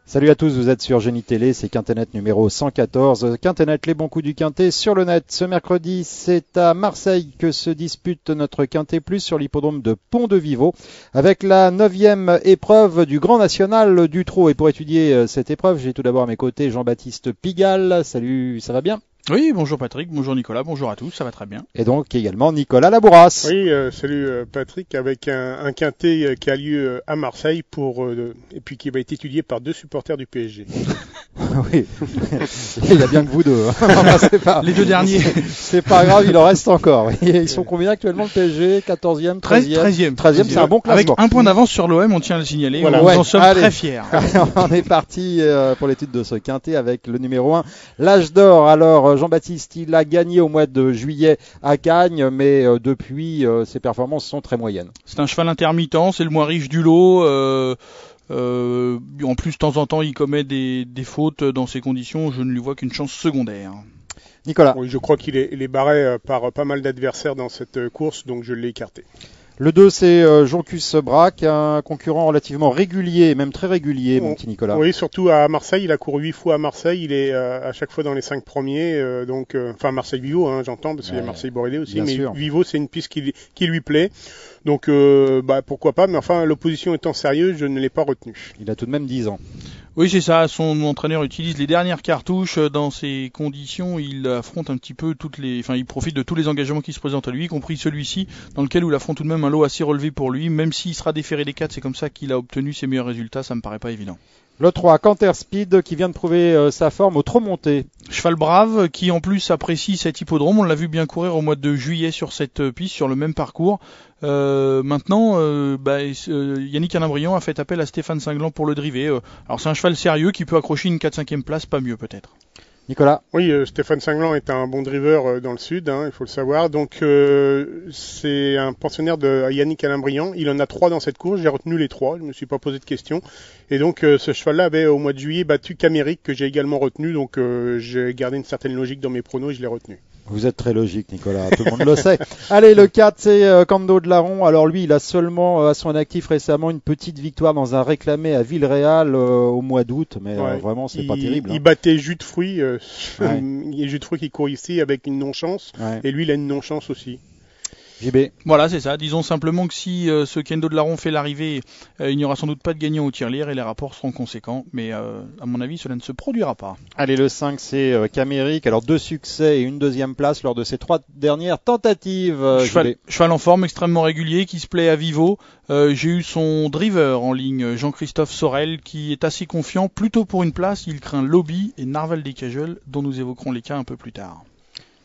Salut à tous, vous êtes sur Génie Télé, c'est Quintet numéro 114. Quintet, les bons coups du Quintet sur le net. Ce mercredi, c'est à Marseille que se dispute notre Quintet Plus sur l'hippodrome de Pont-de-Vivo avec la 9e épreuve du Grand National du Trot. Et pour étudier cette épreuve, j'ai tout d'abord à mes côtés Jean-Baptiste Pigalle. Salut, ça va bien ? Oui, bonjour Patrick, bonjour Nicolas, bonjour à tous, ça va très bien. Et donc également Nicolas Labourras. Oui, salut Patrick, avec un quintet qui a lieu à Marseille et puis qui va être étudié par deux supporters du PSG. Oui, il n'y a bien que vous deux. Hein. Les deux derniers. C'est pas grave, il en reste encore. Ils sont combien actuellement le PSG? 14e, 13e 13e, c'est un bon classement. Avec un point d'avance sur l'OM, on tient à le signaler, voilà. Nous en sommes très fiers. On est parti pour l'étude de ce quintet avec le numéro 1, l'Âge d'Or. Alors Jean-Baptiste, il a gagné au mois de juillet à Cagnes, mais depuis ses performances sont très moyennes. C'est un cheval intermittent, c'est le moins riche du lot. En plus, de temps en temps, il commet des fautes dans ces conditions. Je ne lui vois qu'une chance secondaire. Nicolas. Oui, je crois qu'il est barré par pas mal d'adversaires dans cette course, donc je l'ai écarté. Le 2, c'est Joncus Braque, un concurrent relativement régulier, même très régulier, mon petit Nicolas. Oui, surtout à Marseille. Il a couru 8 fois à Marseille. Il est à chaque fois dans les 5 premiers. Enfin, Marseille-Vivo, hein, j'entends, parce qu'il y a Marseille-Borélé aussi. Mais sûr. Vivo, c'est une piste qui lui plaît. Donc, pourquoi pas. Mais enfin, l'opposition étant sérieuse, je ne l'ai pas retenu. Il a tout de même 10 ans. Oui, c'est ça. Son entraîneur utilise les dernières cartouches. Dans ces conditions, il affronte un petit peu il profite de tous les engagements qui se présentent à lui, y compris celui-ci, dans lequel il affronte tout de même un lot assez relevé pour lui. Même s'il sera déféré des 4, c'est comme ça qu'il a obtenu ses meilleurs résultats. Ça me paraît pas évident. Le 3, Canter Speed, qui vient de prouver sa forme au trot monté. Cheval brave, qui en plus apprécie cet hippodrome. On l'a vu bien courir au mois de juillet sur cette piste, sur le même parcours. Maintenant, Yannick Alain-Briand a fait appel à Stéphane Cinglant pour le driver. Alors c'est un cheval sérieux qui peut accrocher une 4-5e place, pas mieux peut-être. Nicolas. Oui, Stéphane Cinglant est un bon driver dans le sud, il faut le savoir. Donc c'est un pensionnaire de Yannick Alain-Briand. Il en a 3 dans cette course. J'ai retenu les 3. Je ne me suis pas posé de questions. Et donc ce cheval-là avait au mois de juillet battu Camérique, que j'ai également retenu. Donc j'ai gardé une certaine logique dans mes pronos et je l'ai retenu. Vous êtes très logique, Nicolas, tout le monde le sait. Allez, le 4, c'est Cando de Laron. Alors lui, il a seulement à son actif récemment une petite victoire dans un réclamé à Villeréal au mois d'août, mais vraiment, c'est pas terrible. Il battait Jus de Fruits, Jus de Fruits qui court ici avec une non-chance, et lui, il a une non-chance aussi. JB. Voilà, c'est ça. Disons simplement que si ce Kendo de Laron fait l'arrivée, il n'y aura sans doute pas de gagnant au tirelire et les rapports seront conséquents. Mais à mon avis, cela ne se produira pas. Allez, le 5, c'est Camérique. Alors 2 succès et une 2e place lors de ses 3 dernières tentatives. Cheval en forme, extrêmement régulier, qui se plaît à Vivo. J'ai eu son driver en ligne, Jean-Christophe Sorel, qui est assez confiant. Plutôt pour une place, il craint Lobby et Narval des Cajoles, dont nous évoquerons les cas un peu plus tard.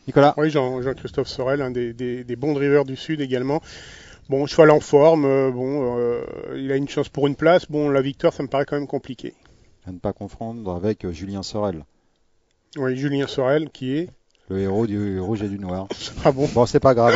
Nicolas. Oui, Jean-Christophe Sorel, un des bons drivers du Sud également. Bon, cheval en forme, il a une chance pour une place. Bon, la victoire, ça me paraît quand même compliqué. À ne pas confondre avec Julien Sorel. Oui, Julien Sorel, qui est le héros du rouge et du noir. Ah bon? Bon, c'est pas grave.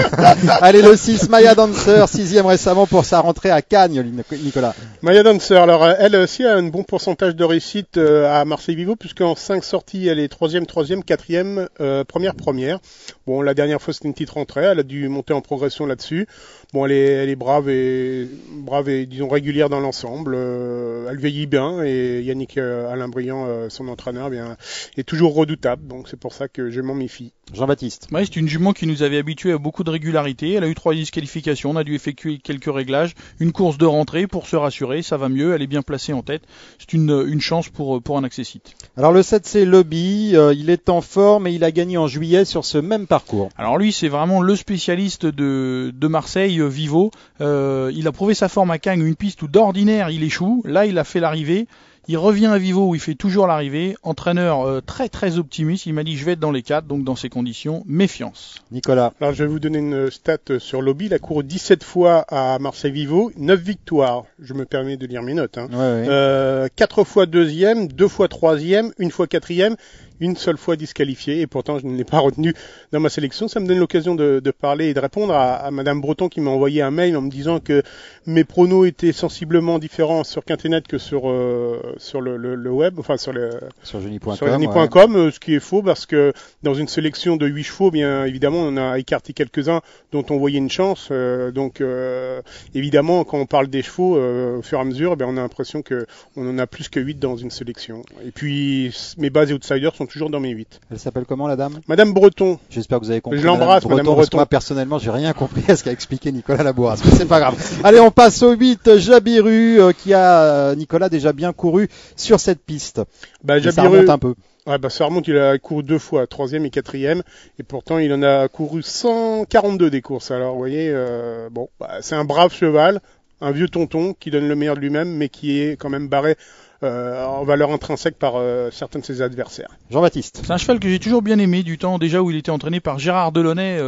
Allez, le 6, Maya Dancer, 6e récemment pour sa rentrée à Cagnes, Nicolas. Maya Dancer, alors elle aussi a un bon pourcentage de réussite à Marseille-Vivo, puisqu'en 5 sorties, elle est 3e, 4e, première. Bon, la dernière fois, c'était une petite rentrée, elle a dû monter en progression là-dessus. Bon, elle est brave et disons régulière dans l'ensemble. Elle vieillit bien et Yannick Alain-Briand, son entraîneur, est toujours redoutable. Donc c'est pour ça que je m'en méfie. Jean-Baptiste. Ouais, c'est une jument qui nous avait habitués à beaucoup de régularité. Elle a eu 3 disqualifications. On a dû effectuer quelques réglages. Une course de rentrée pour se rassurer. Ça va mieux. Elle est bien placée en tête. C'est une chance pour un accessite. Alors le 7, c'est Lobby. Il est en forme et il a gagné en juillet sur ce même parcours. Alors lui, c'est vraiment le spécialiste de Marseille, Vivo. Il a prouvé sa forme à Cagnes, une piste où d'ordinaire il échoue. Là, il a fait l'arrivée. Il revient à Vivo où il fait toujours l'arrivée. Entraîneur très très optimiste. Il m'a dit je vais être dans les 4, donc dans ces conditions, méfiance. Nicolas. Alors je vais vous donner une stat sur Lobby. Il a couru 17 fois à Marseille-Vivo, 9 victoires. Je me permets de lire mes notes. 4 fois 2e, 2 fois 3e, 1 fois 4e. une seule fois disqualifié et pourtant je ne l'ai pas retenu dans ma sélection. Ça me donne l'occasion de parler et de répondre à Madame Breton qui m'a envoyé un mail en me disant que mes pronos étaient sensiblement différents sur Quintet que sur le web, enfin sur Genie.com, ce qui est faux parce que dans une sélection de 8 chevaux, bien évidemment, on a écarté quelques-uns dont on voyait une chance. Donc évidemment, quand on parle des chevaux, au fur et à mesure, on a l'impression que on en a plus que 8 dans une sélection. Et puis mes bases et outsiders sont toujours dans mes 8. Elle s'appelle comment la dame? Madame Breton. J'espère que vous avez compris. Je l'embrasse, Madame Breton. Parce que moi, personnellement, j'ai rien compris à ce qu'a expliqué Nicolas Labourras, mais c'est pas grave. Allez, on passe au 8, Jabiru, qui a, Nicolas, déjà bien couru sur cette piste. Jabiru, ça remonte un peu. Ouais, ça remonte, il a couru 2 fois, 3e et 4e, et pourtant il en a couru 142 des courses. Alors vous voyez, c'est un brave cheval, un vieux tonton qui donne le meilleur de lui-même, mais qui est quand même barré en valeur intrinsèque par certains de ses adversaires. Jean-Baptiste. C'est un cheval que j'ai toujours bien aimé du temps déjà où il était entraîné par Gérard Delaunay.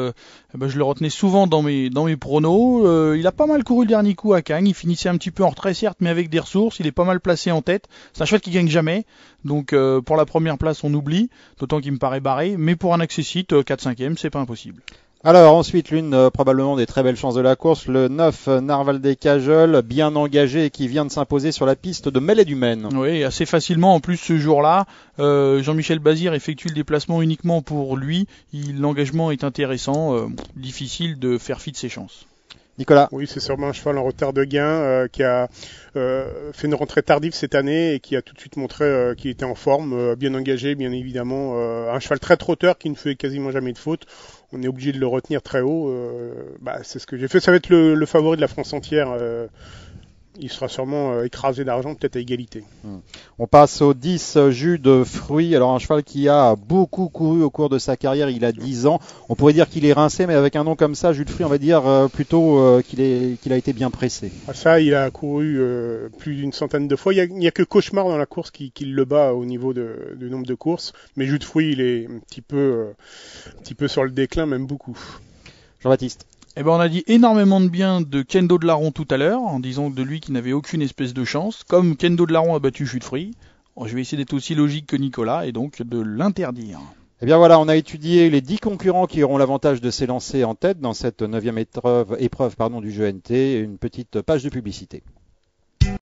Je le retenais souvent dans mes pronos. Il a pas mal couru le dernier coup à Cagnes. Il finissait un petit peu en retrait certes, mais avec des ressources. Il est pas mal placé en tête. C'est un cheval qui gagne jamais. Donc pour la première place on oublie, d'autant qu'il me paraît barré. Mais pour un accessite 4-5e, c'est pas impossible. Alors ensuite l'une probablement des très belles chances de la course, le 9 Narval des Cajoles, bien engagé et qui vient de s'imposer sur la piste de Mêlée du Maine. Oui, assez facilement en plus ce jour-là. Jean-Michel Bazir effectue le déplacement uniquement pour lui. L'engagement est intéressant, difficile de faire fi de ses chances. Nicolas. Oui, c'est sûrement un cheval en retard de gain qui a fait une rentrée tardive cette année et qui a tout de suite montré qu'il était en forme, bien engagé, bien évidemment. Un cheval très trotteur qui ne fait quasiment jamais de faute. On est obligé de le retenir très haut. C'est ce que j'ai fait. Ça va être le favori de la France entière. Il sera sûrement écrasé d'argent, peut-être à égalité. On passe au 10, Jus de Fruits. Alors un cheval qui a beaucoup couru au cours de sa carrière, il a 10 ans. On pourrait dire qu'il est rincé, mais avec un nom comme ça, Jus de Fruits, on va dire plutôt qu'il a été bien pressé. Ça, il a couru plus d'une centaine de fois. Il n'y a que Cauchemar dans la course qui le bat au niveau du nombre de courses. Mais Jus de Fruits, il est un petit peu sur le déclin, même beaucoup. Jean-Baptiste. On a dit énormément de bien de Kendo de Laron tout à l'heure, en disant de lui qu'il n'avait aucune espèce de chance. Comme Kendo de Laron a battu Jus de Fruits, je vais essayer d'être aussi logique que Nicolas et donc de l'interdire. Eh bien voilà, on a étudié les 10 concurrents qui auront l'avantage de s'élancer en tête dans cette 9e épreuve du jeu NT. Une petite page de publicité.